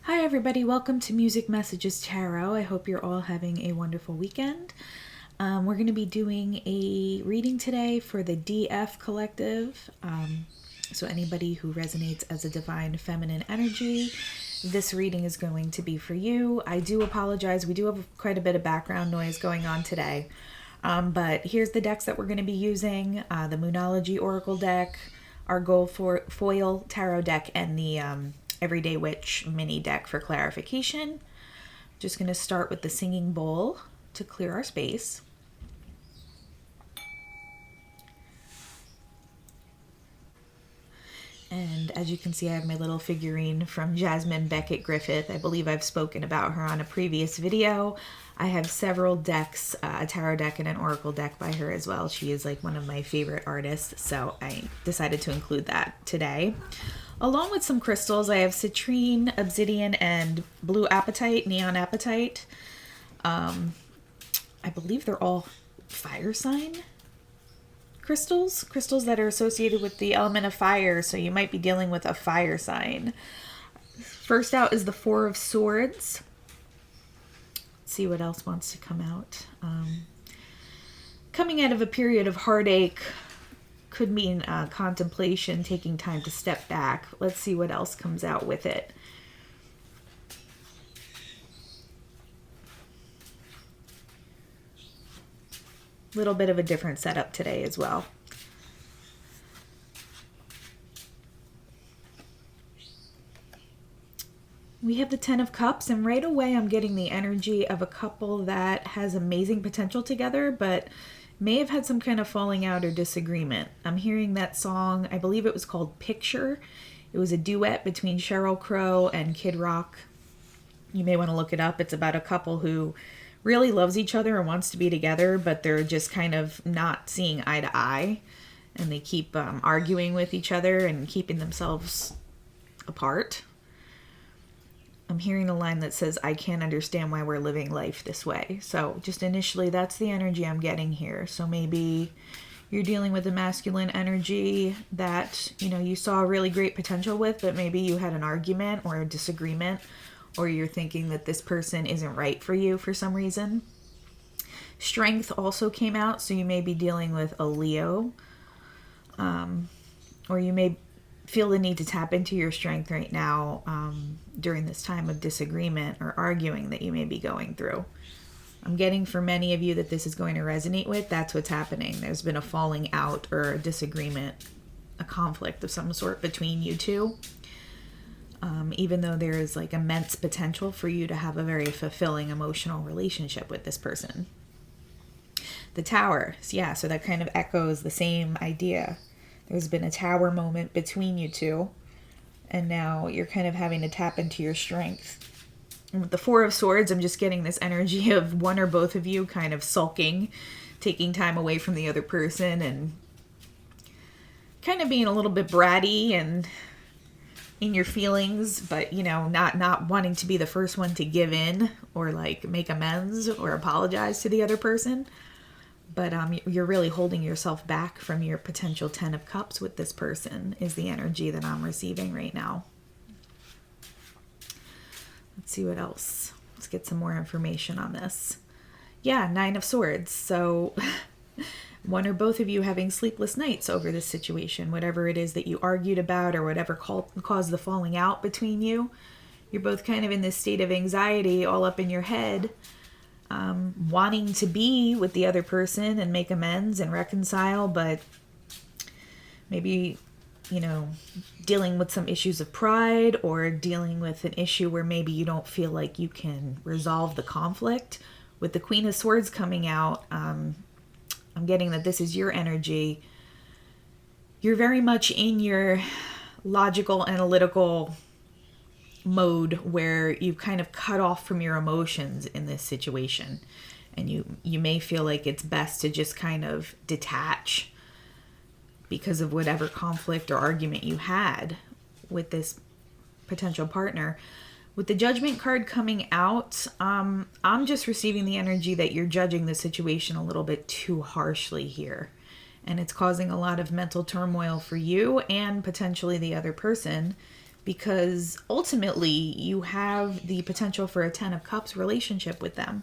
Hi everybody, welcome to Music Messages Tarot. I hope you're all having a wonderful weekend. We're going to be doing a reading today for the DF Collective. So anybody who resonates as a divine feminine energy, this reading is going to be for you. I do apologize. We do have quite a bit of background noise going on today. But here's the decks that we're going to be using. The Moonology Oracle deck, our Gold Foil Tarot deck, and the Everyday Witch mini deck for clarification. Just going to start with the Singing Bowl to clear our space. And as you can see, I have my little figurine from Jasmine Beckett Griffith. I believe I've spoken about her on a previous video. I have several decks, a tarot deck and an oracle deck by her as well. She is like one of my favorite artists, so I decided to include that today. Along with some crystals, I have citrine, obsidian, and blue apatite, neon apatite. I believe they're all fire sign crystals that are associated with the element of fire, so you might be dealing with a fire sign. First out is the Four of Swords. Let's see what else wants to come out. Coming out of a period of heartache could mean contemplation, taking time to step back. Let's see what else comes out with it. Little bit of a different setup today as well. We have the Ten of Cups, and right away I'm getting the energy of a couple that has amazing potential together, but may have had some kind of falling out or disagreement. I'm hearing that song, I believe it was called Picture. It was a duet between Sheryl Crow and Kid Rock. You may want to look it up. It's about a couple who really loves each other and wants to be together, but they're just kind of not seeing eye to eye, and they keep arguing with each other and keeping themselves apart. I'm hearing a line that says, I can't understand why we're living life this way. So just initially, that's the energy I'm getting here. So maybe you're dealing with a masculine energy that, you know, you saw really great potential with, but maybe you had an argument or a disagreement, or you're thinking that this person isn't right for you for some reason. Strength also came out, so you may be dealing with a Leo, or you may feel the need to tap into your strength right now during this time of disagreement or arguing that you may be going through. I'm getting for many of you that this is going to resonate with. That's what's happening. There's been a falling out or a disagreement, a conflict of some sort between you two. Even though there is like immense potential for you to have a very fulfilling emotional relationship with this person. The Tower, yeah, so that kind of echoes the same idea. There's been a tower moment between you two, and now you're kind of having to tap into your strength. And with the Four of Swords, I'm just getting this energy of one or both of you kind of sulking, taking time away from the other person, and kind of being a little bit bratty and in your feelings, but, you know, not wanting to be the first one to give in or like make amends or apologize to the other person. But you're really holding yourself back from your potential Ten of Cups with this person is the energy that I'm receiving right now. Let's see what else. Let's get some more information on this. Yeah, Nine of Swords. So one or both of you having sleepless nights over this situation, whatever it is that you argued about or whatever caused the falling out between you. You're both kind of in this state of anxiety all up in your head. Wanting to be with the other person and make amends and reconcile, but maybe, you know, dealing with some issues of pride or dealing with an issue where maybe you don't feel like you can resolve the conflict. With the Queen of Swords coming out, I'm getting that this is your energy. You're very much in your logical, analytical mode where you kind of cut off from your emotions in this situation, and you may feel like it's best to just kind of detach because of whatever conflict or argument you had with this potential partner. With the Judgment card coming out, I'm just receiving the energy that you're judging the situation a little bit too harshly here, and it's causing a lot of mental turmoil for you and potentially the other person, because ultimately you have the potential for a 10 of Cups relationship with them.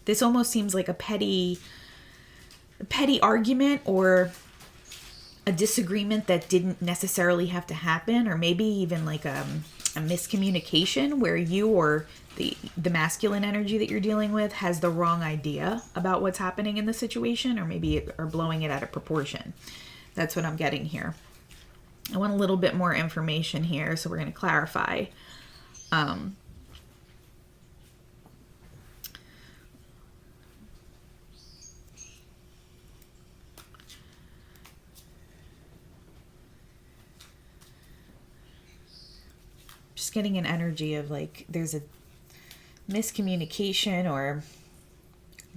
This almost seems like a petty argument or a disagreement that didn't necessarily have to happen, or maybe even like a miscommunication where you or the masculine energy that you're dealing with has the wrong idea about what's happening in the situation, or maybe are blowing it out of proportion. That's what I'm getting here. I want a little bit more information here, so we're going to clarify. Just getting an energy of like there's a miscommunication or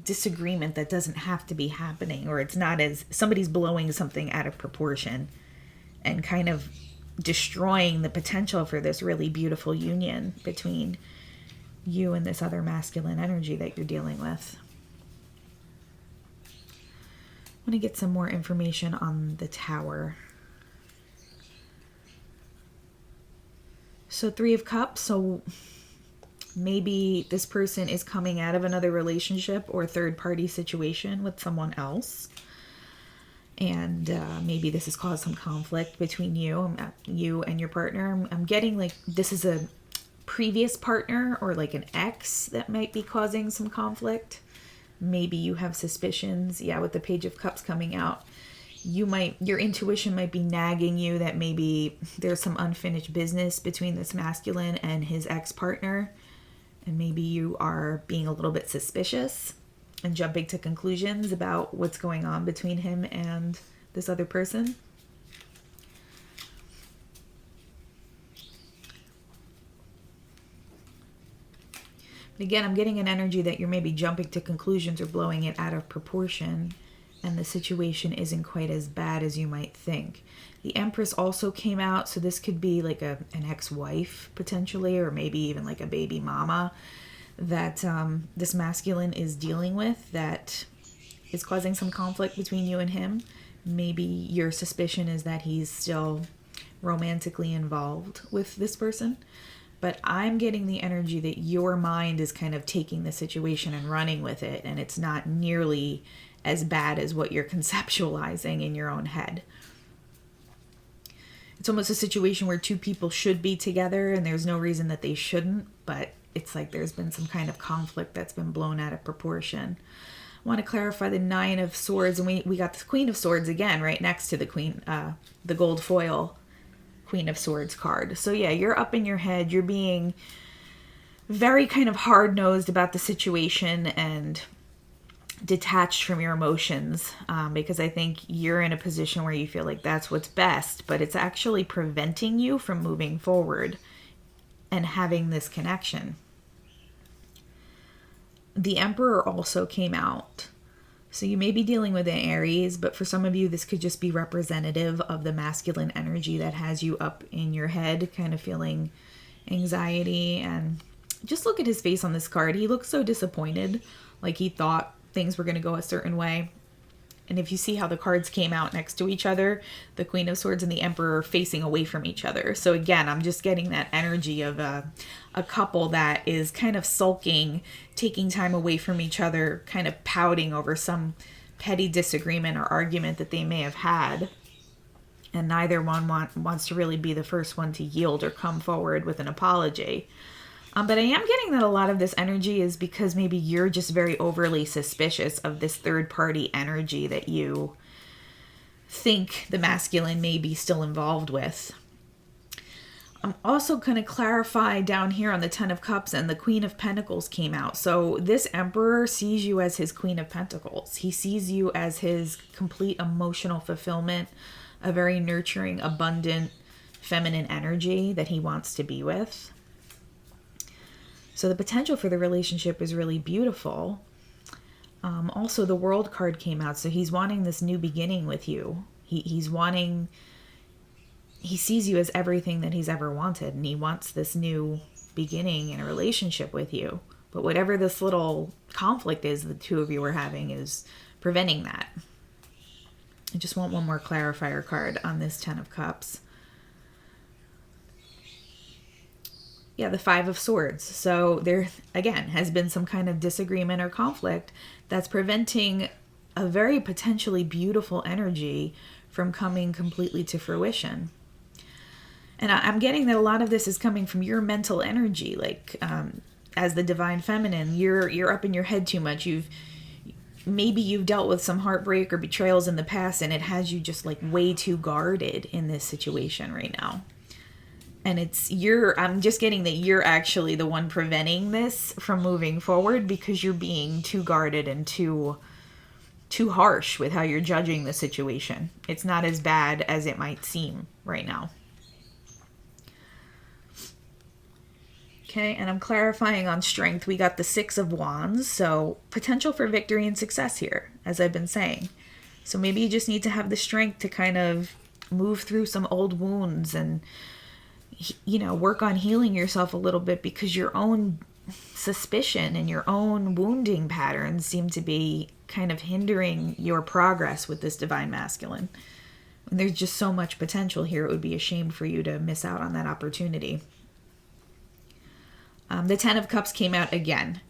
disagreement that doesn't have to be happening, or it's not as somebody's blowing something out of proportion and kind of destroying the potential for this really beautiful union between you and this other masculine energy that you're dealing with. I want to get some more information on the Tower. So 3 of Cups, so maybe this person is coming out of another relationship or third-party situation with someone else. And maybe this has caused some conflict between you and your partner. I'm getting like this is a previous partner or like an ex that might be causing some conflict. Maybe you have suspicions. Yeah, with the Page of Cups coming out, your intuition might be nagging you that maybe there's some unfinished business between this masculine and his ex-partner. And maybe you are being a little bit suspicious and jumping to conclusions about what's going on between him and this other person. But again, I'm getting an energy that you're maybe jumping to conclusions or blowing it out of proportion, and the situation isn't quite as bad as you might think. The Empress also came out, so this could be like an ex-wife potentially, or maybe even like a baby mama that this masculine is dealing with that is causing some conflict between you and him. Maybe your suspicion is that he's still romantically involved with this person. But I'm getting the energy that your mind is kind of taking the situation and running with it, and it's not nearly as bad as what you're conceptualizing in your own head. It's almost a situation where 2 people should be together and there's no reason that they shouldn't, but it's like there's been some kind of conflict that's been blown out of proportion. I want to clarify the 9 of Swords, and we got the Queen of Swords again right next to the Queen, the gold foil Queen of Swords card. So yeah, you're up in your head. You're being very kind of hard-nosed about the situation and detached from your emotions, because I think you're in a position where you feel like that's what's best, but it's actually preventing you from moving forward and having this connection. The Emperor also came out. So you may be dealing with an Aries, but for some of you, this could just be representative of the masculine energy that has you up in your head, kind of feeling anxiety. And just look at his face on this card. He looks so disappointed, like he thought things were going to go a certain way. And if you see how the cards came out next to each other, the Queen of Swords and the Emperor are facing away from each other. So again, I'm just getting that energy of a couple that is kind of sulking, taking time away from each other, kind of pouting over some petty disagreement or argument that they may have had. And neither one wants to really be the first one to yield or come forward with an apology. But I am getting that a lot of this energy is because maybe you're just very overly suspicious of this third-party energy that you think the masculine may be still involved with. I'm also going to clarify down here on the 10 of Cups, and the Queen of Pentacles came out. So this Emperor sees you as his Queen of Pentacles. He sees you as his complete emotional fulfillment, a very nurturing, abundant, feminine energy that he wants to be with. So the potential for the relationship is really beautiful. Also, the World card came out, so he's wanting this new beginning with you. He sees you as everything that he's ever wanted, and he wants this new beginning in a relationship with you. But whatever this little conflict is the 2 of you are having is preventing that. I just want one more clarifier card on this 10 of Cups. Yeah, the Five of Swords. So there, again, has been some kind of disagreement or conflict that's preventing a very potentially beautiful energy from coming completely to fruition. And I'm getting that a lot of this is coming from your mental energy, like as the divine feminine, you're up in your head too much. Maybe you've dealt with some heartbreak or betrayals in the past, and it has you just like way too guarded in this situation right now. And I'm just getting that you're actually the one preventing this from moving forward because you're being too guarded and too harsh with how you're judging the situation. It's not as bad as it might seem right now. Okay, and I'm clarifying on strength. We got the Six of Wands, so potential for victory and success here, as I've been saying. So maybe you just need to have the strength to kind of move through some old wounds and, work on healing yourself a little bit, because your own suspicion and your own wounding patterns seem to be kind of hindering your progress with this divine masculine. And there's just so much potential here. It would be a shame for you to miss out on that opportunity. The Ten of Cups came out again,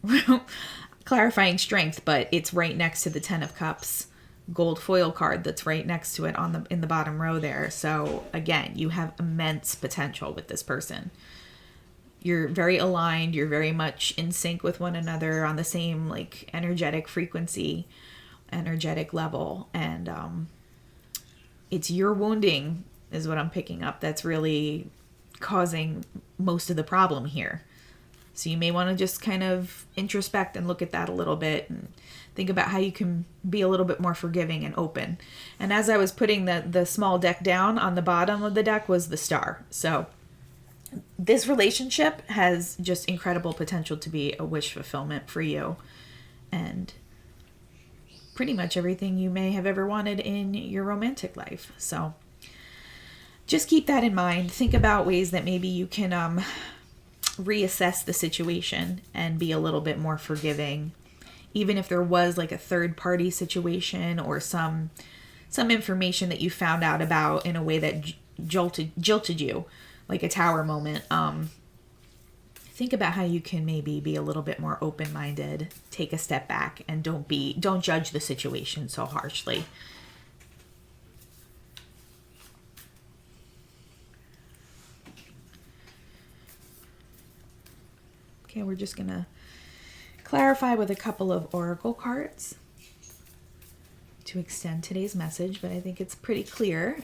clarifying strength, but it's right next to the Ten of Cups gold foil card that's right next to it in the bottom row there. So again, you have immense potential with this person. You're very aligned. You're very much in sync with one another on the same like energetic frequency, energetic level. And it's your wounding is what I'm picking up that's really causing most of the problem here. So you may want to just kind of introspect and look at that a little bit and think about how you can be a little bit more forgiving and open. And as I was putting the small deck down, on the bottom of the deck was the Star. So this relationship has just incredible potential to be a wish fulfillment for you. And pretty much everything you may have ever wanted in your romantic life. So just keep that in mind. Think about ways that maybe you can reassess the situation and be a little bit more forgiving, even if there was like a third party situation or some information that you found out about in a way that jilted you, like a tower moment. Think about how you can maybe be a little bit more open-minded, take a step back, and don't judge the situation so harshly. Okay, we're just going to clarify with a couple of oracle cards to extend today's message, but I think it's pretty clear.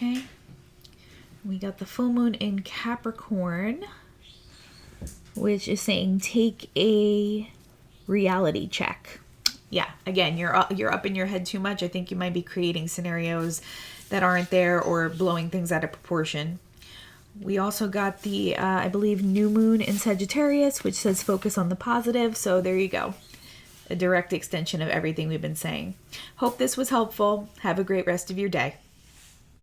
Okay, we got the full moon in Capricorn, which is saying take a reality check. Yeah, again, you're up in your head too much. I think you might be creating scenarios that aren't there or blowing things out of proportion. We also got the, I believe, new moon in Sagittarius, which says focus on the positive. So there you go. A direct extension of everything we've been saying. Hope this was helpful. Have a great rest of your day.